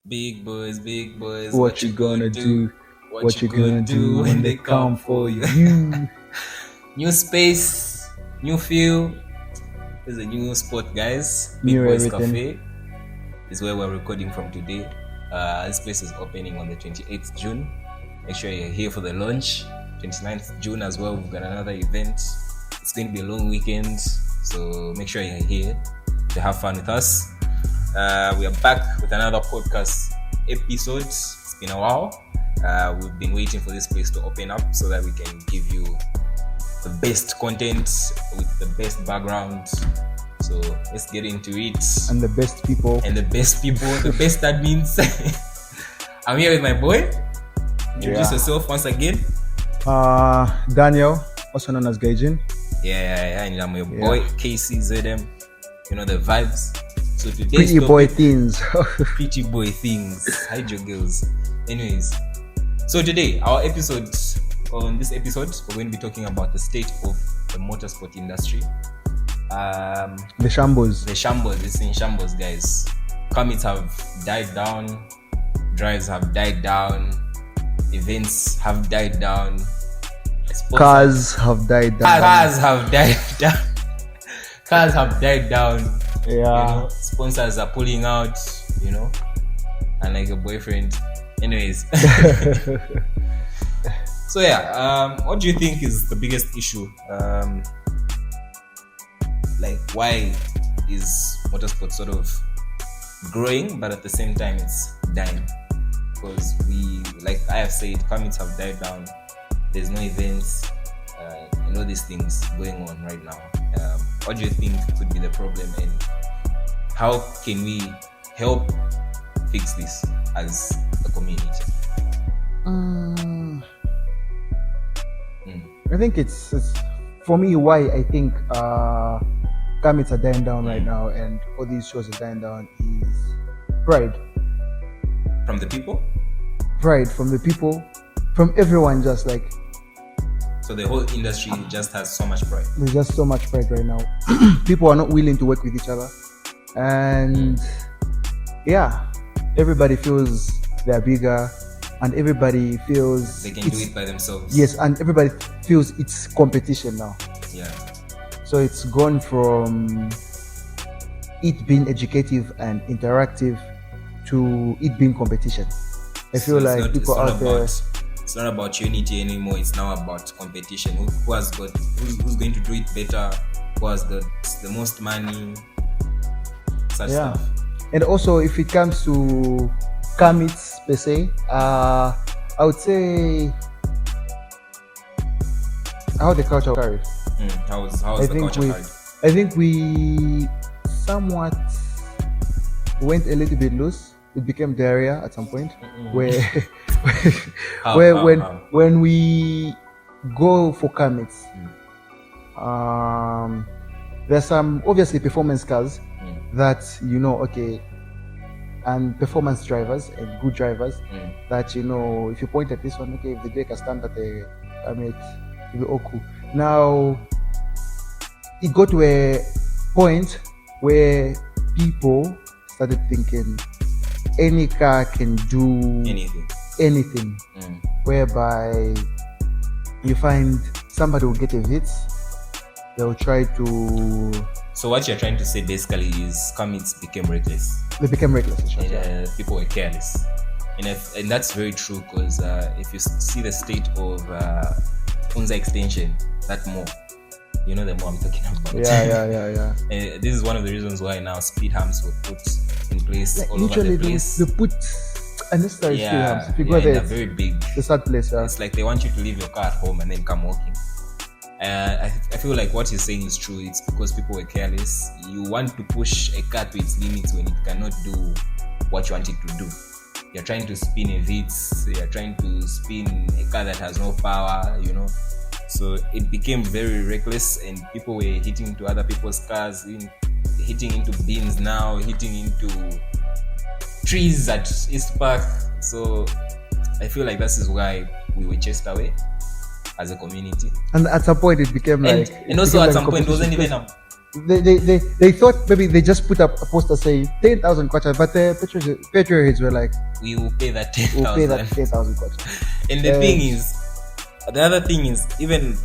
Big boys, What you gonna do? What you gonna do when they come for you? New space, new feel. There's a new spot, guys. Big New Boys everything. Cafe is where we're recording from today. This place is opening on the 28th June. Make sure you're here for the launch. 29th June as well. We've got another event. It's going to be a long weekend, so make sure you're here to have fun with us. We are back with another podcast episode. It's been a while. We've been waiting for this place to open up so that we can give you the best content with the best background. So let's get into it. And the best people. The best admins. I'm here with my boy. Introduce yourself once again. Daniel, also known as Gaijin. Yeah, and I'm your boy, KCZM. You know the vibes. So today's Pretty boy things. Pretty boy things. Hide your girls. Anyways, so today, on this episode, we're going to be talking about the state of the motorsport industry. The shambles. It's in shambles, guys. Commits have died down. Drives have died down. Events have died down. Cars have died down. Cars have died down. Yeah. You know, sponsors are pulling out, you know, and like a boyfriend. Anyways. So what do you think is the biggest issue? Like, why is motorsport sort of growing, but at the same time it's dying? Because like I have said, commits have died down. There's no events, and all these things going on right now. What do you think could be the problem, and how can we help fix this as a community? I think it's for me why I think commits are dying down right now and all these shows are dying down is pride. From the people? Pride from the people, from everyone, just like. So the whole industry just has so much pride. There's just so much pride right now. People are not willing to work with each other. And everybody feels they're bigger and everybody feels they can do it by themselves. Yes, and everybody feels it's competition now. Yeah. So it's gone from it being educative and interactive to it being competition. I feel like people out there. It's not about unity anymore. It's now about competition. Who's going to do it better? Who has got the most money? Such stuff. And also, if it comes to commits per se, I would say how the culture carried. How's the culture carried? I think we somewhat went a little bit loose. It became diarrhea at some point, where when we go for commits, there's some obviously performance cars that and performance drivers and good drivers that if you point at this one, if they take a stand at the commit, it'll be all cool. Now it got to a point where people started thinking any car can do anything. Whereby you find somebody will get a hit, they'll try to. So what you're trying to say basically is commits became reckless. They became reckless. People were careless, and that's very true, because if you see the state of Unza extension, that more. You know the more I'm talking about. Yeah. This is one of the reasons why now speed humps were put in place all over the place. They put unnecessary speed humps. If you go there, they're very big. The sad place. It's like they want you to leave your car at home and then come walking. I feel like what he's saying is true. It's because people were careless. You want to push a car to its limits when it cannot do what you want it to do. You're trying to spin a Vitz. You're trying to spin a car that has no power. So it became very reckless, and people were hitting into other people's cars, hitting into bins now, hitting into trees at East Park. So I feel like this is why we were chased away as a community. And at some point it became and also at some point it They thought maybe they just put up a poster saying 10,000 kwacha, but the petrol heads were like, we will pay that we'll pay 10,000. that 10,000 kwacha. And the other thing is, even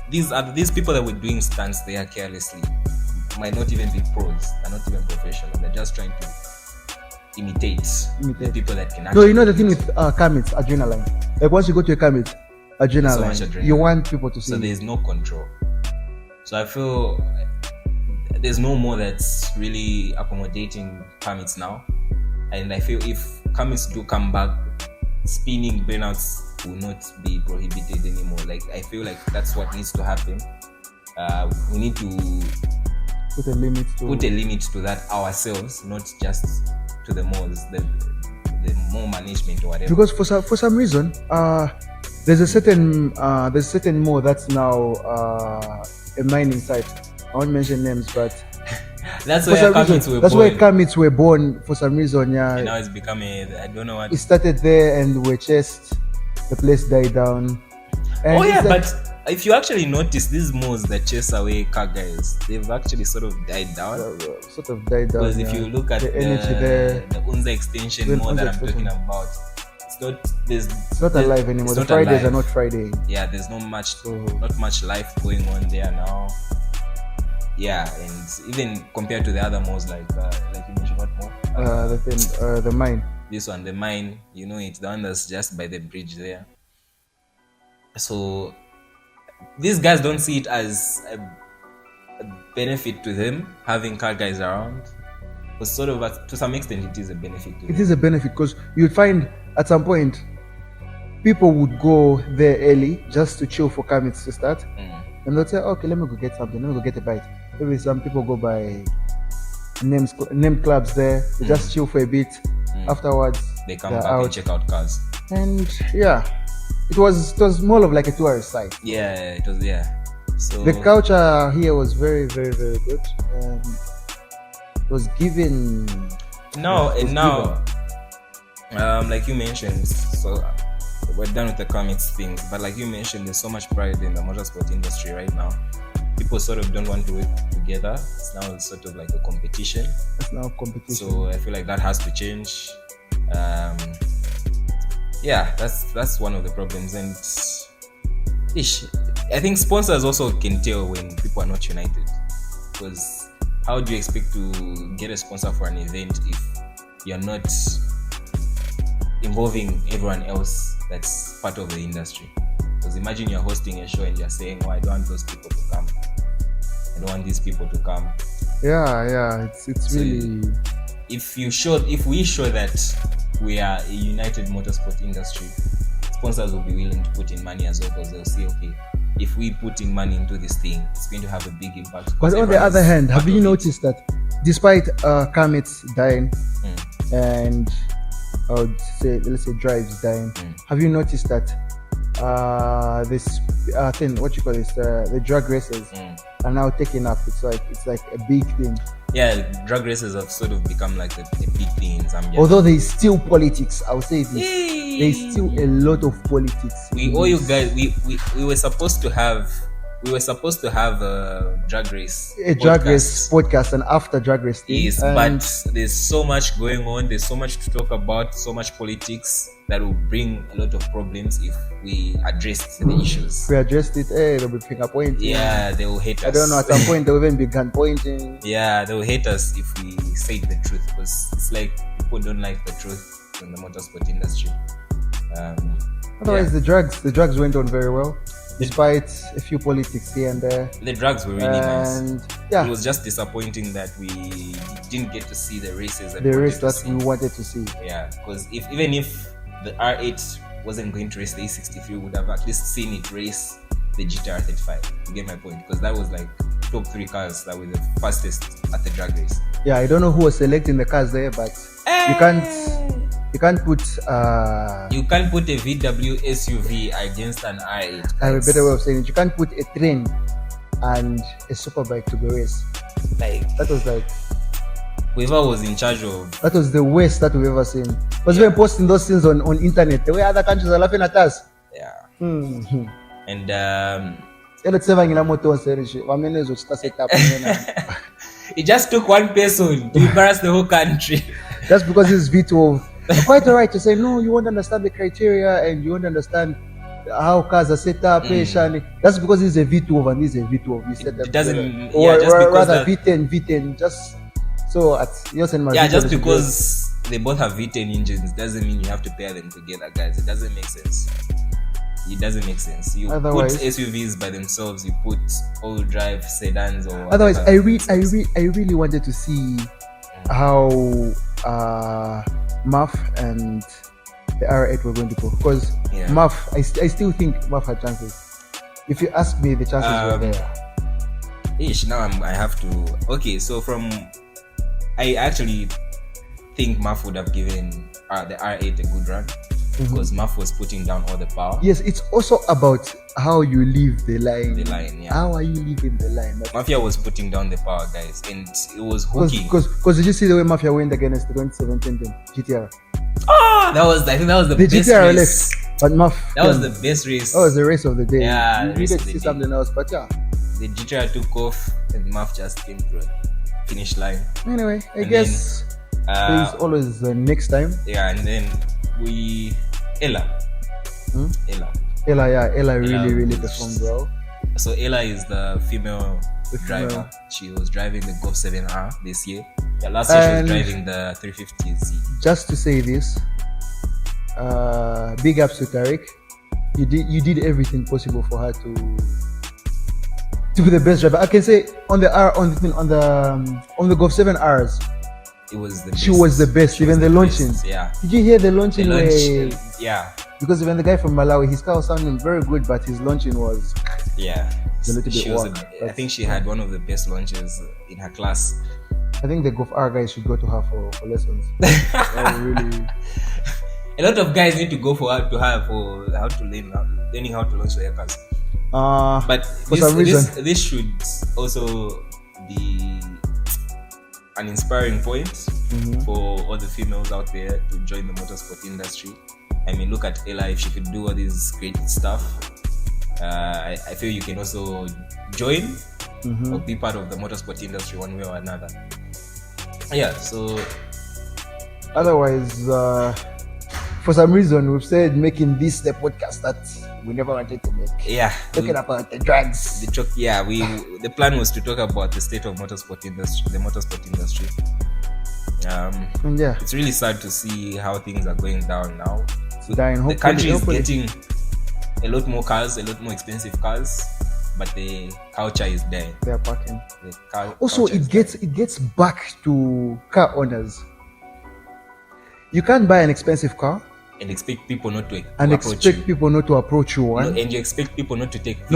these people that were doing stunts there carelessly might not even be pros. They're not even professional. They're just trying to imitate the people that can actually. No, you know the thing with Kamits, adrenaline. Like once you go to a Kamit, adrenaline, so much adrenaline, you want people to see. So there's no control. So I feel there's no more that's really accommodating Kamits now. And I feel if Kamits do come back, spinning burnouts will not be prohibited anymore. Like I feel like that's what needs to happen. We need to put a limit to that ourselves, not just to the malls, the mall management or whatever. Because for some reason, there's a certain mall that's now a mining site. I won't mention names, but that's where Kamits were born for some reason. Yeah. And now it's become I don't know what. It started there and were chased. The place died down. And but if you actually notice, these malls that chase away car guys, they've actually sort of died down. Because if you look at the energy there, the Unza extension mall that I'm talking about, it's not alive anymore. The Fridays are not Friday. Yeah, there's not much life going on there now. Yeah, and even compared to the other malls, like you mentioned, what mall? The mine. This one, the mine. You know, it's the one that's just by the bridge there. So these guys don't see it as a benefit to them having car guys around. But sort of to some extent, it is a benefit to them. It is a benefit because you'd find at some point people would go there early just to chill for Kamits to start. And they'll say, okay, let me go get something, let me go get a bite. Maybe some people go by named clubs there, they just chill for a bit. Afterwards, they come back and check out cars. And yeah, it was more of like a tourist site. Yeah, it was. Yeah. So the culture here was very, very, very good. It was given. Now, like you mentioned, so we're done with the Kamits things. But like you mentioned, there's so much pride in the motorsport industry right now. People sort of don't want to work together. It's now sort of like a competition. So I feel like that has to change. Yeah, that's one of the problems. And I think sponsors also can tell when people are not united. Because how do you expect to get a sponsor for an event if you're not involving everyone else that's part of the industry? Because imagine you're hosting a show and you're saying, I don't want those people to come. I don't want these people to come. Yeah. It's so really. If we show that we are a united motorsport industry, sponsors will be willing to put in money as well, because they'll say, okay, if we put in money into this thing, it's going to have a big impact. But on the other hand, have you noticed that despite Kamits dying and let's say drives dying, have you noticed that this thing, what you call this, the drag races are now taking up? It's like a big thing. Yeah, drag races have sort of become like a big thing in Zambia. Although there is still politics, I would say this. There is still a lot of politics. We owe you guys. We were supposed to have a drag race. Drag race podcast, and after drag race thing. Yes, but there's so much going on. There's so much to talk about. So much politics that will bring a lot of problems if we addressed the issues. If we addressed it, they'll be finger pointing. Yeah, they will hate us. I don't know. At some point, they'll even be gun pointing. Yeah, they will hate us if we say the truth, because it's like people don't like the truth in the motorsport industry. Otherwise, the drugs went on very well, despite a few politics here and there. The drugs were really nice. Yeah, it was just disappointing that we didn't get to see the races that we wanted to see. Yeah, because even if the R8 wasn't going to race the A63, we would have at least seen it race the GTR 35. You get my point? Because that was like top 3 cars that were the fastest at the drag race. Yeah, I don't know who was selecting the cars there, but you can't put a VW SUV against an R8. I have a better way of saying it. You can't put a train and a superbike to the race. Like that was like whoever was in charge of. That was the worst that we've ever seen. Because we're posting those things on internet. The way other countries are laughing at us. Yeah. Mm-hmm. And It just took one person to embarrass the whole country. That's because it's veto of quite alright to say no, you won't understand the criteria and you won't understand how cars are set up. That's because it's a V12 and this is a V12. You said that It doesn't, or just because rather V10, just so at yours and my just because they both have V10 engines doesn't mean you have to pair them together, guys. It doesn't make sense. You put SUVs by themselves, you put all-wheel drive sedans or whatever. Otherwise, I really wanted to see how MAF and the R8 were going to go, because MAF, I still think MAF had chances. If you ask me, the chances were there. Now I have to. Okay, so I actually think MAF would have given the R8 a good run, because MAF was putting down all the power. Yes, it's also about how you leave the line. Yeah. How are you leaving the line? Mafia was putting down the power, guys, and it was hooking. Because did you see the way Mafia went against the 2017 GTR? I think that was the best GTR race. But Maf. That was the best race. That was the race of the day. Yeah, you needed to see something else, but yeah. The GTR took off and Maf just came to the finish line. Anyway, I guess there's always the next time. Yeah, and then Ella really performed well. So Ella is the female driver. She was driving the Golf 7R this year. Yeah, last year she was driving the 350Z. Just to say this, big ups to Tariq. You did everything possible for her to be the best driver. I can say on the Golf 7Rs. She was the best. Even the launchings. Yeah. Did you hear the launching? Yeah. Because even the guy from Malawi, his car was sounding very good, but his launching was a little bit wrong. I think she had one of the best launches in her class. I think the Golf R guys should go to her for lessons. Really. A lot of guys need to go for her for how to learning how to launch their cars. But for some reason, this should also be an inspiring point for all the females out there to join the motorsport industry. I mean, look at Ella. If she could do all this great stuff, I feel you can also join or be part of the motorsport industry one way or another. Yeah, so otherwise, for some reason, we've said making this the podcast that we never wanted to make. Yeah, talking about the drugs. The plan was to talk about the state of the motorsport industry. And it's really sad to see how things are going down now. So the country is getting a lot more cars, a lot more expensive cars, but the culture is dying. They are parking. Also, it gets back to car owners. You can't buy an expensive car and expect people not to approach you. And you expect people not to take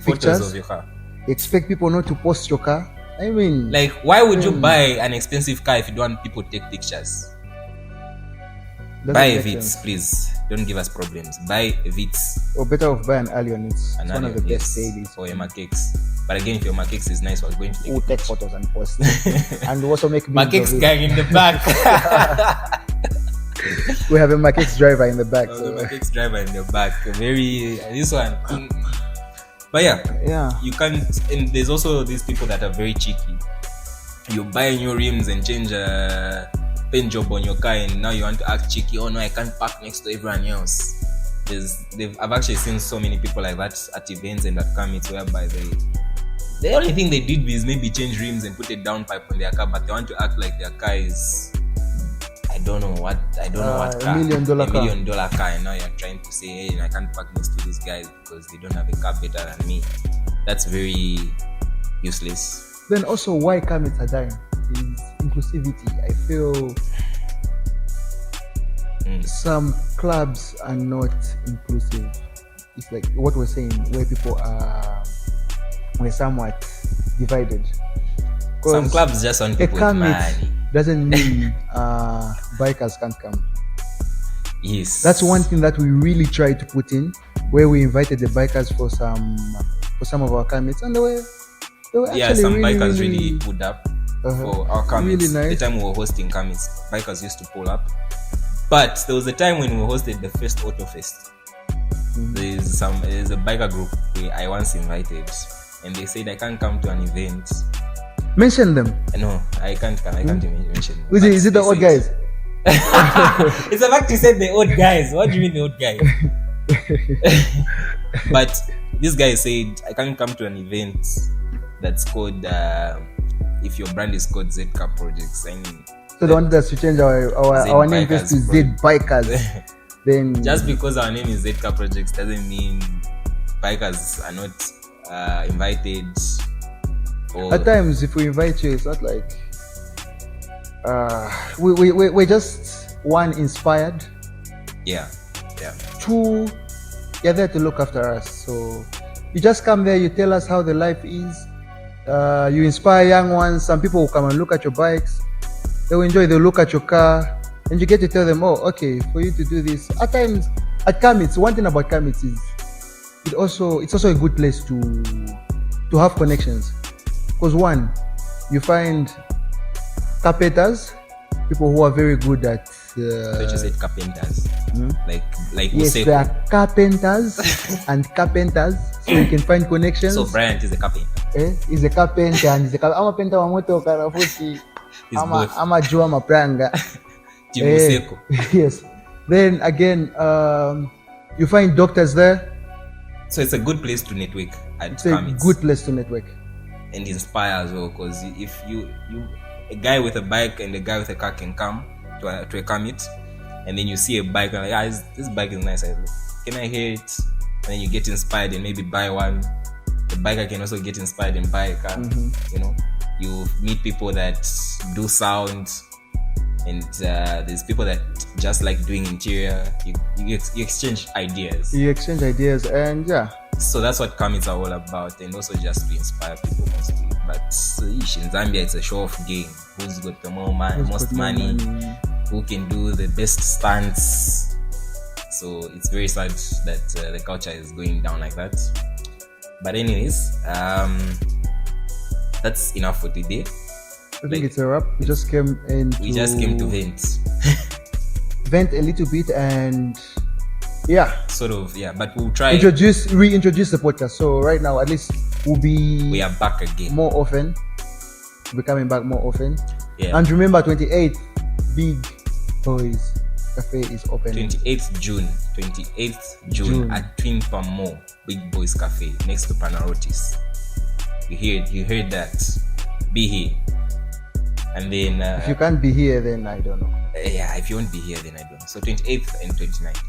pictures of your car. You expect people not to post your car. I mean, like, why would you buy an expensive car if you don't want people to take pictures? Buy a Vitz, please. Don't give us problems. Buy a Vitz. Or better off buy an Allion. It's one of the best dailies. Or your Makex. But again, if your Makex is nice, we're going to take photos and post. And also make Makex gang in the back. We have a Makex driver in the back. The Makex driver in the back. This one. But yeah, you can't. And there's also these people that are very cheeky. You buy new rims and change a paint job on your car, and now you want to act cheeky. Oh no, I can't park next to everyone else. I've actually seen so many people like that at events and at commits whereby the only thing they did is maybe change rims and put a downpipe on their car, but they want to act like their car is I don't know what car. $1 million car. $1 million car, and now you're trying to say, hey, I can't park next to these guys because they don't have a car better than me. That's very useless. Then also, why commits are dying is inclusivity. I feel some clubs are not inclusive. It's like what we're saying, where people we're somewhat divided. Some clubs just want people with money. Doesn't mean bikers can't come. Yes, that's one thing that we really tried to put in, where we invited the bikers for some of our commits, and they were actually some bikers really pulled up for our commits. Really nice. The time we were hosting commits, bikers used to pull up. But there was a time when we hosted the first Auto Fest. There's a biker group I once invited, and they said I can't come to an event. Mention them. No, I can't mention them. Is it the old guys? It's the fact you said the old guys. What do you mean the old guys? But this guy said I can't come to an event that's called if your brand is called ZK Projects. I mean, so they wanted us to change our name just to Z Bikers. Then just because our name is ZK Projects doesn't mean bikers are not invited. Or at times, if we invite you, it's not like we're just one inspired. Yeah. Two, you're there to look after us. So you just come there, you tell us how the life is. You inspire young ones. Some people will come and look at your bikes. They'll enjoy. They'll look at your car, and you get to tell them, "Oh, okay, for you to do this." At times, at Kamits, one thing about Kamits is it's also a good place to have connections. Because one, you find carpenters, people who are very good at. So you said carpenters, like yes, Useko. there are carpenters and carpenters, so you can find connections. So Bryant is a carpenter. He's a carpenter and he's a carpenter. I'm a motor karafuti. I'm a jua mapranga. Useko. Yes. Then again, you find doctors there. So it's a good place to network. It's a good place to network and inspire as well. Because if you a guy with a bike and a guy with a car can come to a Kamit, and then you see a bike and like, this bike is nice. Can I hear it? And then you get inspired and maybe buy one. The biker can also get inspired and buy a car. You know, you meet people that do sound, and there's people that just like doing interior. You exchange ideas. And yeah. So that's what Kamits are all about, and also just to inspire people mostly. But in Zambia, it's a show-off game. Who's got the most money? Who can do the best stunts? So it's very sad that the culture is going down like that. But anyways, that's enough for today. I think it's a wrap. We just came to vent a little bit, and yeah, sort of, yeah. But we'll try reintroduce the podcast. So right now, at least we are back again more often. We're coming back more often. Yeah. And remember, 28th, Big Boys Cafe is open. 28th June at Twin Palm Mall, Big Boys Cafe next to Panarotis. You heard that? Be here. And then if you can't be here, then I don't know. Yeah, if you won't be here, then I don't know. So 28th and 29th.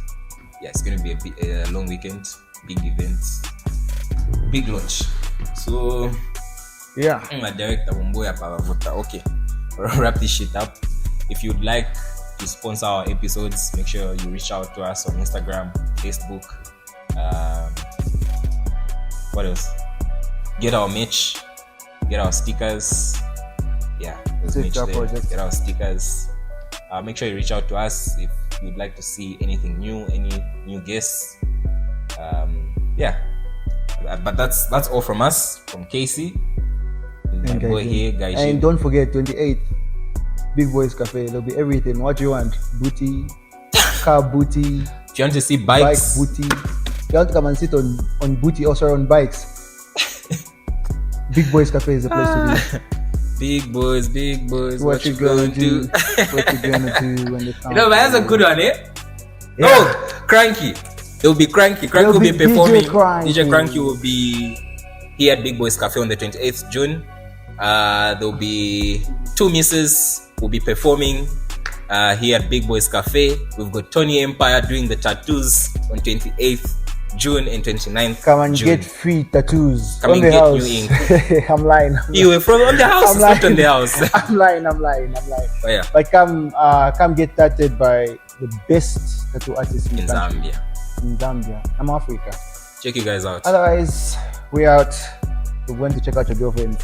Yeah, it's going to be a long weekend, big events, big launch. So yeah, my director Mumboya Pavavota. Okay, wrap this shit up. If you'd like to sponsor our episodes, make sure you reach out to us on Instagram, Facebook. What else? Get our merch, get our stickers. Yeah, get our stickers. Make sure you reach out to us if you'd like to see anything new, any new guests. Yeah, but that's all from us, from Casey and my boy here, Guy. And don't forget, 28th, Big Boys Cafe. There'll be everything. What you want? Booty, car booty. If you want to see bikes, bike booty. If you want to come and sit on booty, also on bikes. Big Boys Cafe is the place to be. Big boys, what you gonna do? What you gonna do when they come? But that's a good one, eh? Yeah. Oh, Cranky. It will be Cranky. Cranky will be performing. DJ Cranky will be here at Big Boys Cafe on the 28th June. There'll be two misses will be performing here at Big Boys Cafe. We've got Tony Empire doing the tattoos on 28th June and 29th Come and June. get free tattoos. Come on and the get house. new ink. I'm lying. You were from on the house. I'm lying. On the house. I'm lying. Oh, yeah. But come get tattooed by the best tattoo artist in Zambia. In Zambia. I'm Africa. Check you guys out. Otherwise, we're out. We're going to check out your girlfriend.